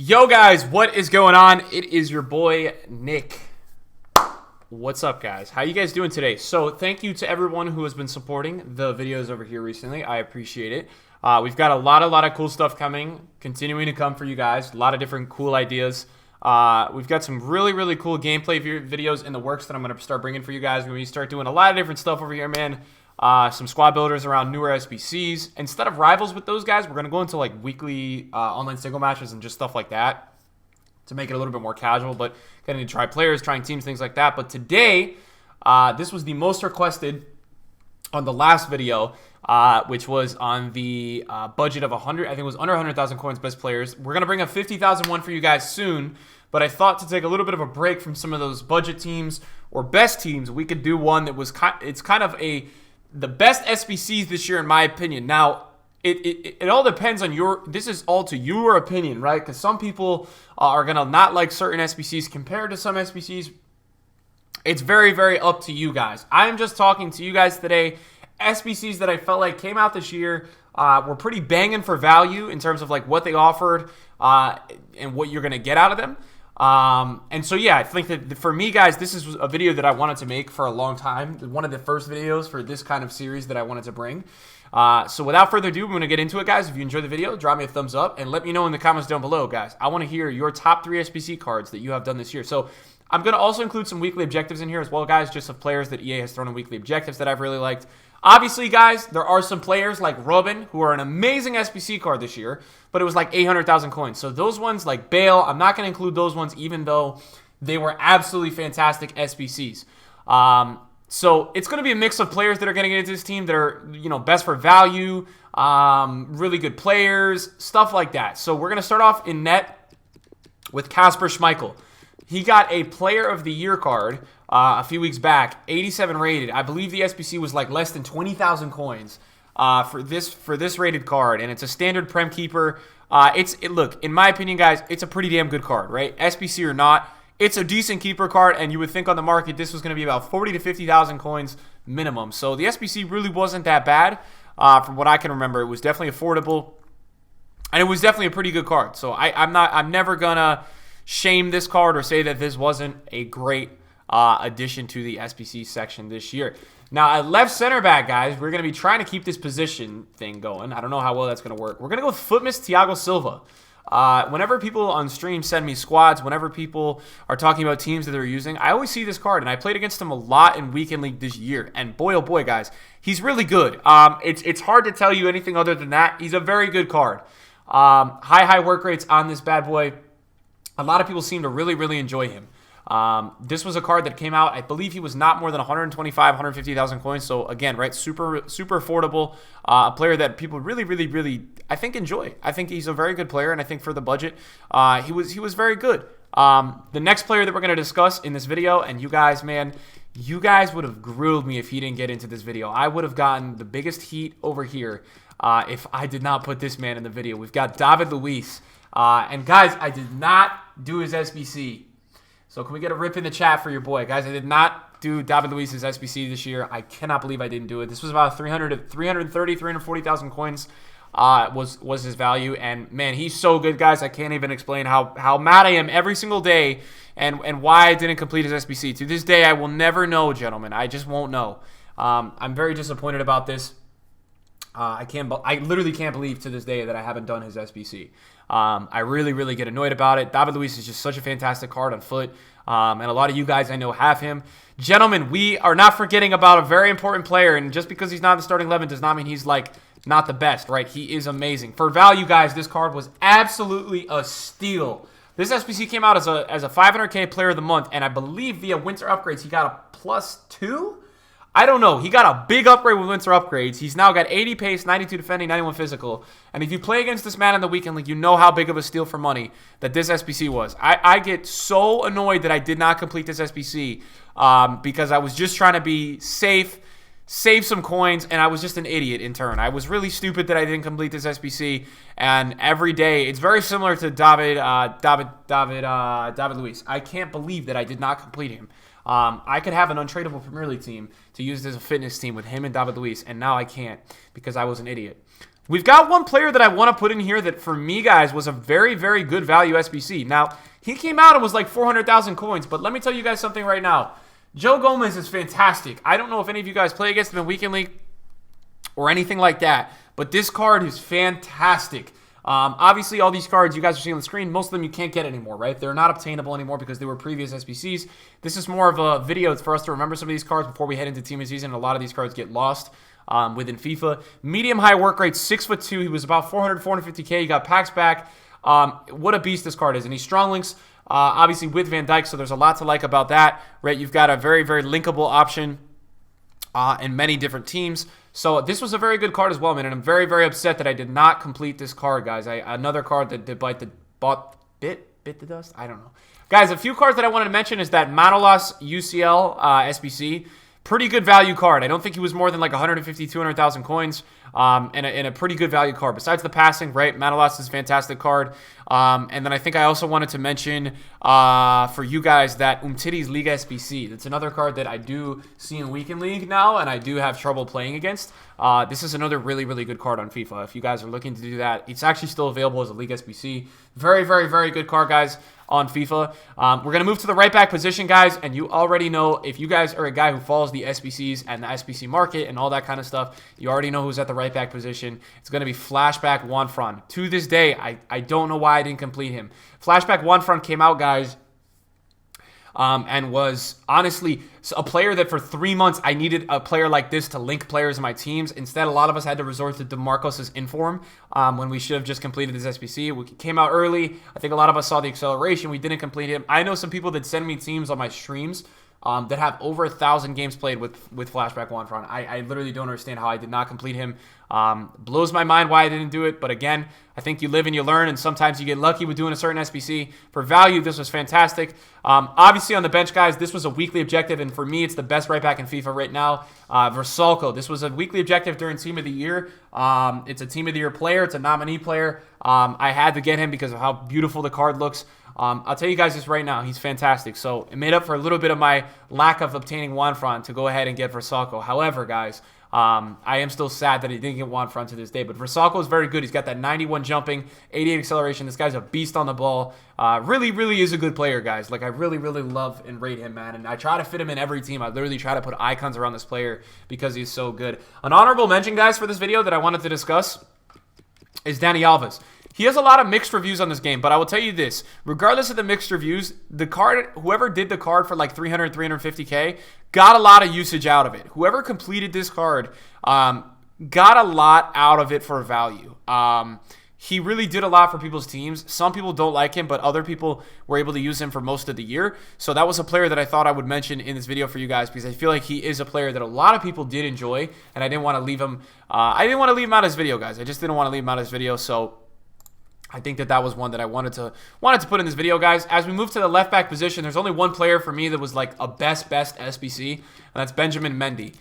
Yo guys, what is going on? It is your boy Nick. What's up guys? How you guys doing today? So thank you to everyone who has been supporting the videos over here recently. I appreciate it. We've got a lot of cool stuff coming, continuing to come for you guys. A lot of different cool ideas. We've got some really cool gameplay videos in the works that I'm going to start bringing for you guys. We're going to start doing a lot of different stuff over here, man. Some squad builders around newer SBCs. Instead of rivals with those guys, we're going to go into like weekly online single matches and just stuff like that to make it a little bit more casual, but getting to try players, trying teams, things like that. But today, this was the most requested on the last video, which was on the budget of 100. I think it was under 100,000 coins, best players. We're going to bring a 50,000 one for you guys soon, but I thought to take a little bit of a break from some of those budget teams or best teams. We could do one that was it's kind of the best SBCs this year, in my opinion. Now, it all depends on this is all to your opinion, right? Because some people are going to not like certain SBCs compared to some SBCs. It's very up to you guys. I'm just talking to you guys today. SBCs that I felt like came out this year were pretty banging for value in terms of like what they offered and what you're going to get out of them. And so, yeah, I think that for me, guys, this is a video that I wanted to make for a long time. One of the first videos for this kind of series that I wanted to bring. So without further ado, I'm going to get into it, guys. If you enjoyed the video, drop me a thumbs up and let me know in the comments down below, guys. I want to hear your top 3 SBC cards that you have done this year. So I'm going to also include some weekly objectives in here as well, guys, just of players that EA has thrown in weekly objectives that I've really liked. Obviously, guys, there are some players like Robin who are an amazing SBC card this year, but it was like 800,000 coins. So those ones like Bale, I'm not going to include those ones even though they were absolutely fantastic SBCs. So it's going to be a mix of players that are going to get into this team that are, best for value, really good players, stuff like that. So we're going to start off in net with Kasper Schmeichel. He got a Player of the Year card a few weeks back, 87 rated. I believe the SBC was like less than 20,000 coins for this rated card, and it's a standard Prem keeper. Look, in my opinion, guys, it's a pretty damn good card, right? SBC or not, it's a decent keeper card, and you would think on the market this was going to be about 40 to 50,000 coins minimum. So the SBC really wasn't that bad from what I can remember. It was definitely affordable, and it was definitely a pretty good card. So I'm never gonna shame this card or say that this wasn't a great addition to the SBC section this year. Now, at left center back, guys, we're going to be trying to keep this position thing going. I don't know how well that's going to work. We're going to go with Footmas Thiago Silva. Whenever people on stream send me squads, whenever people are talking about teams that they're using, I always see this card, and I played against him a lot in Weekend League this year. And boy, oh boy, guys, he's really good. It's hard to tell you anything other than that. He's a very good card. High work rates on this bad boy. A lot of people seem to really enjoy him. This was a card that came out, I believe he was not more than 125, 150,000 coins. So again, right, super affordable. A player that people really, I think enjoy. I think he's a very good player, and I think for the budget, he was very good. The next player that we're going to discuss in this video, and you guys, man, you guys would have grilled me if he didn't get into this video. I would have gotten the biggest heat over here if I did not put this man in the video. We've got David Luiz. And guys, I did not do his SBC. So can we get a rip in the chat for your boy? Guys, I did not do David Luiz's SBC this year. I cannot believe I didn't do it. This was about 340,000 coins was his value. And man, he's so good, guys. I can't even explain how mad I am every single day and why I didn't complete his SBC. To this day, I will never know, gentlemen. I just won't know. I'm very disappointed about this. I literally can't believe to this day that I haven't done his SBC. I really get annoyed about it. David Luiz is just such a fantastic card on foot. And a lot of you guys I know have him. Gentlemen, we are not forgetting about a very important player. And just because he's not in the starting 11 does not mean he's like not the best, right? He is amazing. For value, guys, this card was absolutely a steal. This SBC came out as a 500K player of the month. And I believe via winter upgrades, he got a +2. I don't know. He got a big upgrade with winter upgrades. He's now got 80 pace, 92 defending, 91 physical. And if you play against this man in the weekend league, you know how big of a steal for money that this SBC was. I get so annoyed that I did not complete this SBC because I was just trying to be safe, save some coins, and I was just an idiot in turn. I was really stupid that I didn't complete this SBC. And every day, it's very similar to David Luiz. I can't believe that I did not complete him. I could have an untradeable Premier League team to use as a fitness team with him and David Luiz, and now I can't because I was an idiot. We've got one player that I want to put in here that, for me, guys, was a very, very good value SBC. Now, he came out and was like 400,000 coins, but let me tell you guys something right now. Joe Gomez is fantastic. I don't know if any of you guys play against him in Weekend League or anything like that, but this card is fantastic. Obviously, all these cards you guys are seeing on the screen, most of them you can't get anymore, right? They're not obtainable anymore because they were previous SBCs. This is more of a video for us to remember some of these cards before we head into Team of the Season. A lot of these cards get lost within FIFA. Medium-high work rate, 6'2". He was about 400, 450K. He got packs back. What a beast this card is. And he's strong links, obviously, with Van Dijk, so there's a lot to like about that, right? You've got a very, very linkable option in many different teams. So this was a very good card as well, man, and I'm very, very upset that I did not complete this card, guys. Another card that did bit the dust? I don't know. Guys, a few cards that I wanted to mention is that Manolas UCL SBC. Pretty good value card. I don't think he was more than like 150, 200,000 coins. And a pretty good value card. Besides the passing, right? Manolas is a fantastic card. And then I think I also wanted to mention for you guys that Umtiti's Liga SBC. That's another card that I do see in Weekend League now, and I do have trouble playing against. This is another really, really good card on FIFA. If you guys are looking to do that, it's actually still available as a League SBC. Very, very, very good card, guys, on FIFA. We're going to move to the right back position, guys, and you already know, if you guys are a guy who follows the SBCs and the SBC market and all that kind of stuff, you already know who's at the right back position. It's going to be Flashback Juanfran. To this day, I don't know why I didn't complete him. Flashback Juanfran came out, guys, and was honestly a player that for 3 months I needed a player like this to link players in my teams. Instead, a lot of us had to resort to DeMarcos' Inform when we should have just completed this SBC. We came out early. I think a lot of us saw the acceleration. We didn't complete him. I know some people that send me teams on my streams that have over 1,000 games played with Flashback Juanfran. I literally don't understand how I did not complete him. Blows my mind why I didn't do it, but again, I think you live and you learn, and sometimes you get lucky with doing a certain SBC. For value, this was fantastic. Obviously, on the bench, guys, this was a weekly objective, and for me, it's the best right back in FIFA right now. Soco, this was a weekly objective during Team of the Year. It's a Team of the Year player. It's a nominee player. I had to get him because of how beautiful the card looks. I'll tell you guys this right now. He's fantastic. So it made up for a little bit of my lack of obtaining Juanfran to go ahead and get Soco. However, guys, I am still sad that he didn't get Juanfran to this day. But Soco is very good. He's got that 91 jumping, 88 acceleration. This guy's a beast on the ball. Really, really is a good player, guys. Like, I really, really love and rate him, man. And I try to fit him in every team. I literally try to put icons around this player because he's so good. An honorable mention, guys, for this video that I wanted to discuss is Dani Alves. He has a lot of mixed reviews on this game, but I will tell you this. Regardless of the mixed reviews, the card, whoever did the card for like 300, 350K, got a lot of usage out of it. Whoever completed this card got a lot out of it for value. He really did a lot for people's teams. Some people don't like him, but other people were able to use him for most of the year. So that was a player that I thought I would mention in this video for you guys because I feel like he is a player that a lot of people did enjoy, and I didn't want to leave him. I didn't want to leave him out of this video, guys. I just didn't want to leave him out of this video. So I think that was one that I wanted to put in this video, guys. As we move to the left back position, there's only one player for me that was like a best SBC, and that's Benjamin Mende.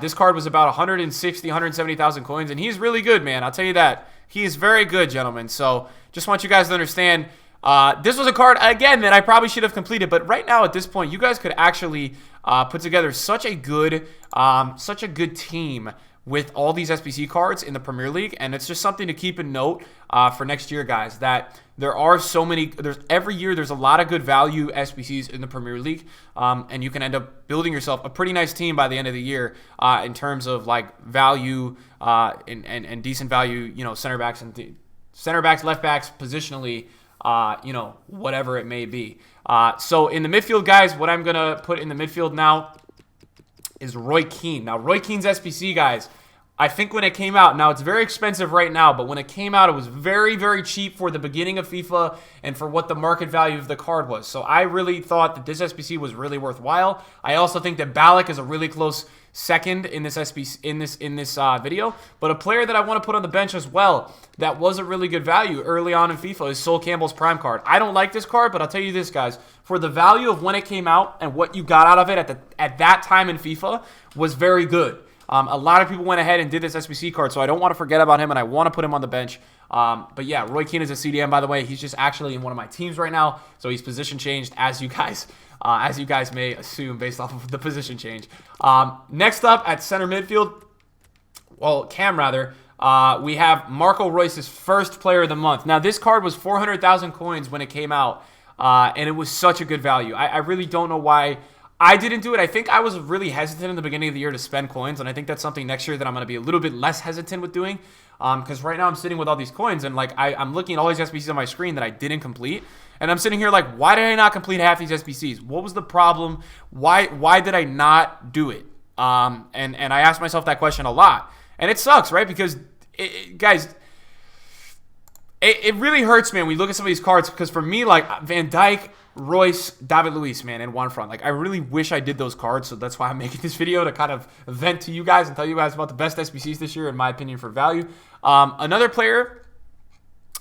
This card was about 160, 170,000 coins, and he's really good, man. I'll tell you that. He is very good, gentlemen. So just want you guys to understand, this was a card, again, that I probably should have completed, but right now at this point, you guys could actually put together such a good team with all these SBC cards in the Premier League, and it's just something to keep in note for next year, guys, that there are so many, every year there's a lot of good value SBCs in the Premier League, and you can end up building yourself a pretty nice team by the end of the year in terms of like value and decent value, you know, center backs, left backs, positionally, you know, whatever it may be. So in the midfield, guys, what I'm gonna put in the midfield now is Roy Keane. Now, Roy Keane's SBC, guys, I think when it came out, now it's very expensive right now, but when it came out, it was very, very cheap for the beginning of FIFA and for what the market value of the card was. So I really thought that this SBC was really worthwhile. I also think that Ballack is a really close second in this SBC in this video, but a player that I want to put on the bench as well that was a really good value early on in FIFA is Sol Campbell's Prime card. I don't like this card, but I'll tell you this, guys, for the value of when it came out and what you got out of it at that time in FIFA was very good. A lot of people went ahead and did this SBC card, so I don't want to forget about him, and I want to put him on the bench. But yeah, Roy Keane is a CDM, by the way. He's just actually in one of my teams right now, so he's position changed, as you guys may assume based off of the position change. Next up at center midfield, well, Cam rather, we have Marco Reus's first player of the month. Now, this card was 400,000 coins when it came out, and it was such a good value. I really don't know why I didn't do it. I think I was really hesitant in the beginning of the year to spend coins, and I think that's something next year that I'm going to be a little bit less hesitant with doing, because right now I'm sitting with all these coins, and like I'm looking at all these SBCs on my screen that I didn't complete, and I'm sitting here like, why did I not complete half these SBCs? What was the problem? Why did I not do it? And I asked myself that question a lot, and it sucks, right? Because guys, it really hurts, man, when you look at some of these cards, because for me, like Van Dijk, Reus, David Luiz, man, in one front. Like, I really wish I did those cards, so that's why I'm making this video, to kind of vent to you guys and tell you guys about the best SBCs this year, in my opinion, for value. Another player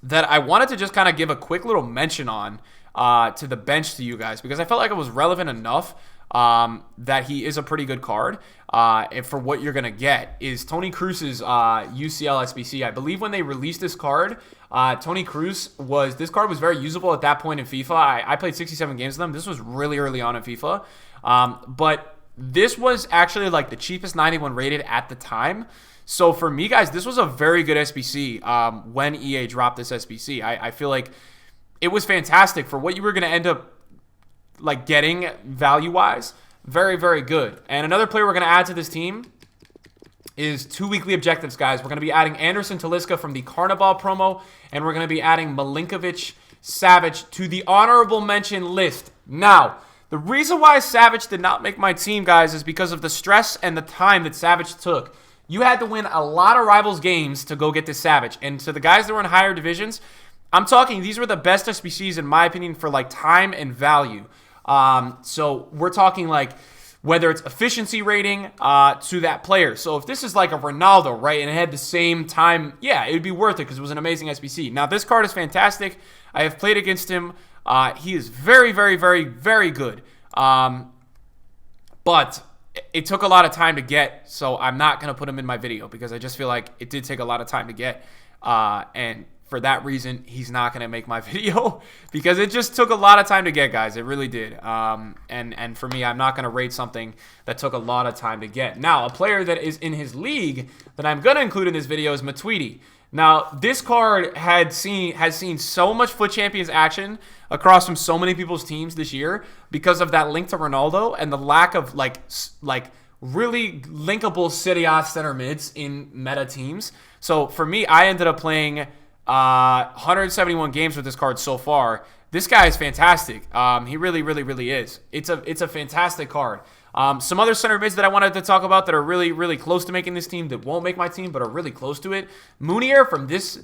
that I wanted to just kind of give a quick little mention on to the bench to you guys, because I felt like it was relevant enough that he is a pretty good card. And for what you're going to get is Toni Kroos's UCL SBC. I believe when they released this card, Toni Kroos this card was very usable at that point in FIFA. I played 67 games with them. This was really early on in FIFA. But this was actually like the cheapest 91 rated at the time. So for me, guys, this was a very good SBC when EA dropped this SBC. I feel like it was fantastic for what you were going to end up like getting value-wise. Very, very good. And another player we're going to add to this team is 2 weekly objectives, guys. We're going to be adding Anderson Talisca from the Carnival promo, and we're going to be adding Milinkovic Savic to the honorable mention list. Now, the reason why Savic did not make my team, guys, is because of the stress and the time that Savic took. You had to win a lot of rivals games to go get this Savic. And to the guys that were in higher divisions, I'm talking, these were the best SBCs, in my opinion, for like time and value. So we're talking like whether it's efficiency rating to that player. So if this is like a Ronaldo, right, and it had the same time, yeah, it would be worth it because it was an amazing SBC. Now, this card is fantastic. I have played against him. He is very, very, very, very good. But it took a lot of time to get, so I'm not going to put him in my video because I just feel like it did take a lot of time to get. And for that reason, he's not going to make my video because it just took a lot of time to get, guys. It really did. And for me, I'm not going to rate something that took a lot of time to get. Now, a player that is in his league that I'm going to include in this video is Matuidi. Now, this card has seen so much FUT Champions action across from so many people's teams this year because of that link to Ronaldo and the lack of like really linkable Serie A center mids in meta teams. So for me, I ended up playing 171 games with this card so far. This guy is fantastic. He really, really, really is. It's a fantastic card. Some other center mids that I wanted to talk about that are really, really close to making this team that won't make my team but are really close to it. Munir from this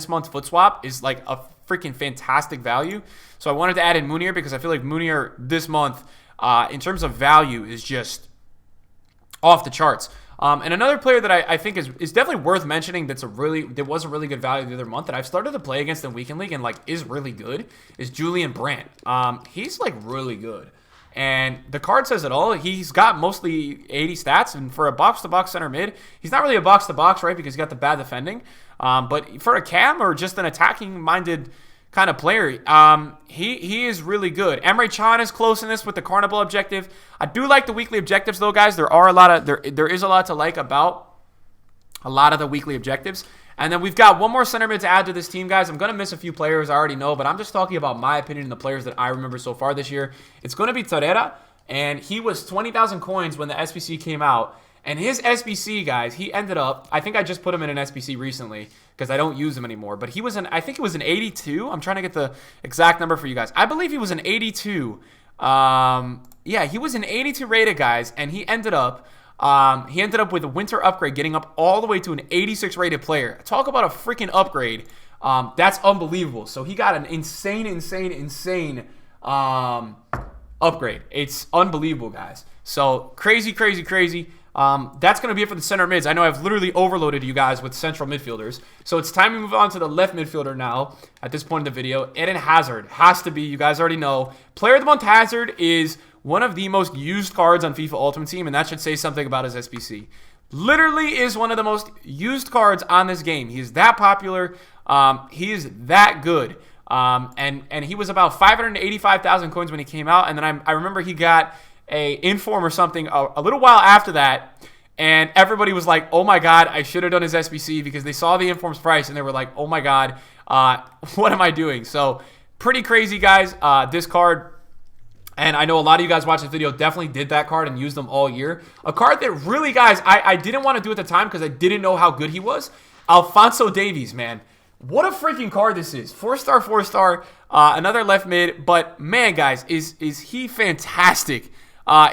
month's FUT Swap is like a freaking fantastic value. So I wanted to add in Munir because I feel like Munir this month, in terms of value, is just off the charts. And another player that I think is definitely worth mentioning that was a really good value the other month that I've started to play against in Weekend League and like is really good is Julian Brandt. He's like really good. And the card says it all. He's got mostly 80 stats, and for a box-to-box center mid, he's not really a box-to-box, right, because he's got the bad defending. But for a cam or just an attacking-minded kind of player, he is really good. Emre Can is close in this with the Carnival objective. I do like the weekly objectives, though, guys. There is a lot to like about a lot of the weekly objectives. And then we've got one more center mid to add to this team, guys. I'm going to miss a few players I already know, but I'm just talking about my opinion and the players that I remember so far this year. It's going to be Torreira, and he was 20,000 coins when the SBC came out. And his SBC, guys, he ended up, I think I just put him in an SBC recently because I don't use him anymore. But I think it was an 82. I'm trying to get the exact number for you guys. I believe he was an 82. Yeah, he was an 82 rated, guys, and he ended up with a winter upgrade, getting up all the way to an 86 rated player. Talk about a freaking upgrade. That's unbelievable. So he got an insane upgrade. It's unbelievable, guys. So crazy. That's going to be it for the center mids. I know I've literally overloaded you guys with central midfielders. So it's time to move on to the left midfielder now at this point in the video. Eden Hazard has to be, you guys already know. Player of the month Hazard is one of the most used cards on FIFA Ultimate Team, and that should say something about his SBC. Literally is one of the most used cards on this game. He is that popular. He is that good. And he was about 585,000 coins when he came out, and then I remember he got a inform or something a little while after that, And everybody was like, oh my God, I should have done his SBC, because they saw the informs price and they were like, oh my God, what am I doing? So pretty crazy, guys. This card, and I know a lot of you guys watching this video definitely did that card and used them all year. A card that really, guys, I didn't want to do at the time because I didn't know how good he was. Alphonso Davies, man. What a freaking card this is. 4-star, 4-star, another left mid. But, man, guys, is he fantastic.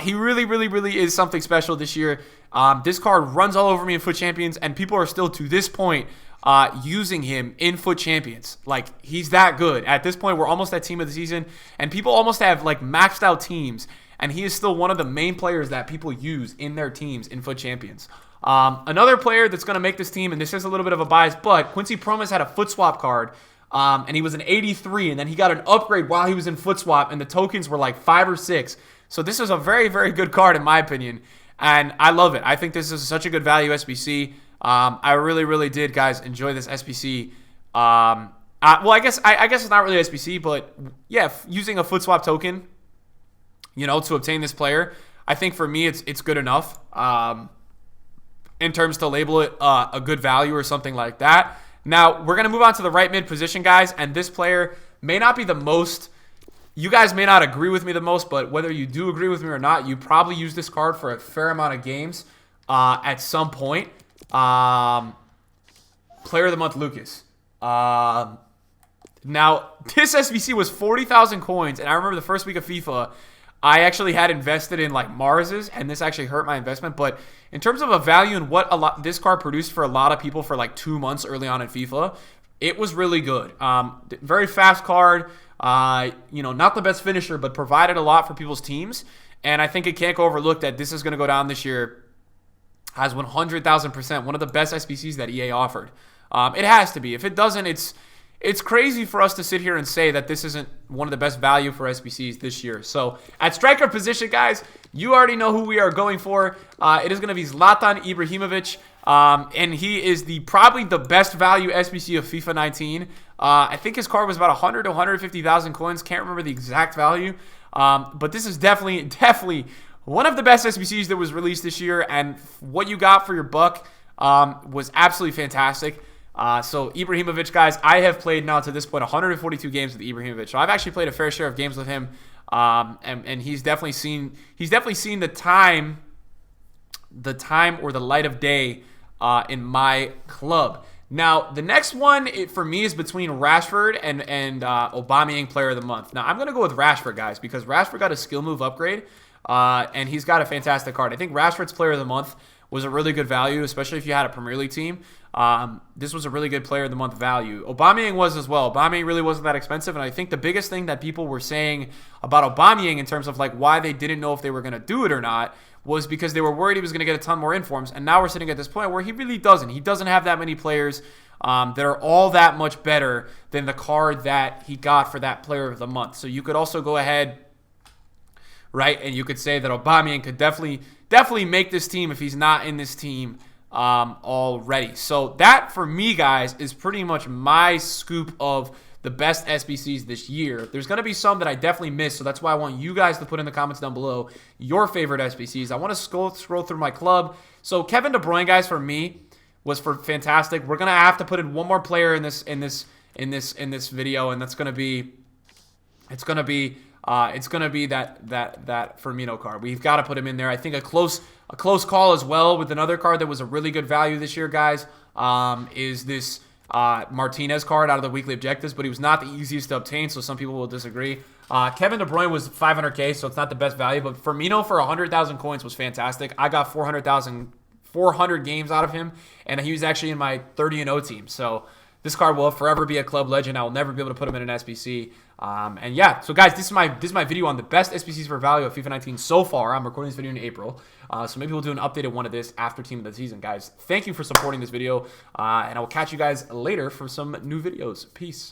He really, really, really is something special this year. This card runs all over me in Foot Champions, and people are still, to this point, using him in Foot Champions. Like, he's that good. At this point, we're almost at team of the season, and people almost have, like, maxed out teams, and he is still one of the main players that people use in their teams in Foot Champions. Another player that's going to make this team, and this is a little bit of a bias, but Quincy Promesa had a Foot Swap card, and he was an 83, and then he got an upgrade while he was in Foot Swap, and the tokens were like 5 or 6. So this is a very, very good card in my opinion, and I love it. I think this is such a good value SBC. I really, really did, guys, enjoy this SBC. Well, I guess it's not really SBC, but yeah, using a Foot Swap token, you know, to obtain this player, I think for me it's good enough. In terms to label it a good value or something like that. Now, we're going to move on to the right mid position, guys, and this player may not be the most, you guys may not agree with me the most, but whether you do agree with me or not, you probably use this card for a fair amount of games at some point. Player of the Month, Lucas. Now, this SBC was 40,000 coins, and I remember the first week of FIFA, I actually had invested in like Mars's, and this actually hurt my investment. But in terms of a value and what this card produced for a lot of people for like 2 months early on in FIFA, it was really good. Very fast card. You know, not the best finisher, but provided a lot for people's teams. And I think it can't go overlooked that this is going to go down this year as 100,000%, one of the best SBCs that EA offered. It has to be. If it doesn't, it's crazy for us to sit here and say that this isn't one of the best value for SBCs this year. So at striker position, guys, you already know who we are going for. It is going to be Zlatan Ibrahimovic, and he is probably the best value SBC of FIFA 19. I think his card was about 100 to 150,000 coins. Can't remember the exact value, but this is definitely one of the best SBCs that was released this year, and what you got for your buck was absolutely fantastic. So Ibrahimovic, guys, I have played now to this point 142 games with Ibrahimovic. So I've actually played a fair share of games with him, and he's definitely seen the time or the light of day in my club. Now the next one for me is between Rashford and Aubameyang Player of the Month. Now I'm gonna go with Rashford, guys, because Rashford got a skill move upgrade, and he's got a fantastic card. I think Rashford's Player of the Month was a really good value, especially if you had a Premier League team. This was a really good Player of the Month value. Aubameyang was as well. Aubameyang really wasn't that expensive, and I think the biggest thing that people were saying about Aubameyang in terms of like why they didn't know if they were going to do it or not was because they were worried he was going to get a ton more informs, and now we're sitting at this point where he really doesn't. He doesn't have that many players that are all that much better than the card that he got for that Player of the Month. So you could also go ahead, right, and you could say that Aubameyang could definitely make this team if he's not in this team already. So that, for me, guys, is pretty much my scoop of the best SBCs this year. There's going to be some that I definitely missed, so that's why I want you guys to put in the comments down below your favorite SBCs. I want to scroll through my club. So Kevin De Bruyne, guys, for me was fantastic. We're going to have to put in one more player in this video, and that's going to be that Firmino card. We've got to put him in there. I think a close call as well with another card that was a really good value this year, guys, is this Martinez card out of the weekly objectives, but he was not the easiest to obtain, so some people will disagree. Kevin De Bruyne was 500k, so it's not the best value, but Firmino for 100,000 coins was fantastic. I got 400 games out of him, and he was actually in my 30-0 team, so this card will forever be a club legend. I will never be able to put him in an SBC. And yeah, so guys, this is my video on the best SBCs for value of FIFA 19 so far. I'm recording this video in April, so maybe we'll do an updated one of this after Team of the Season, guys. Thank you for supporting this video, and I will catch you guys later for some new videos. Peace.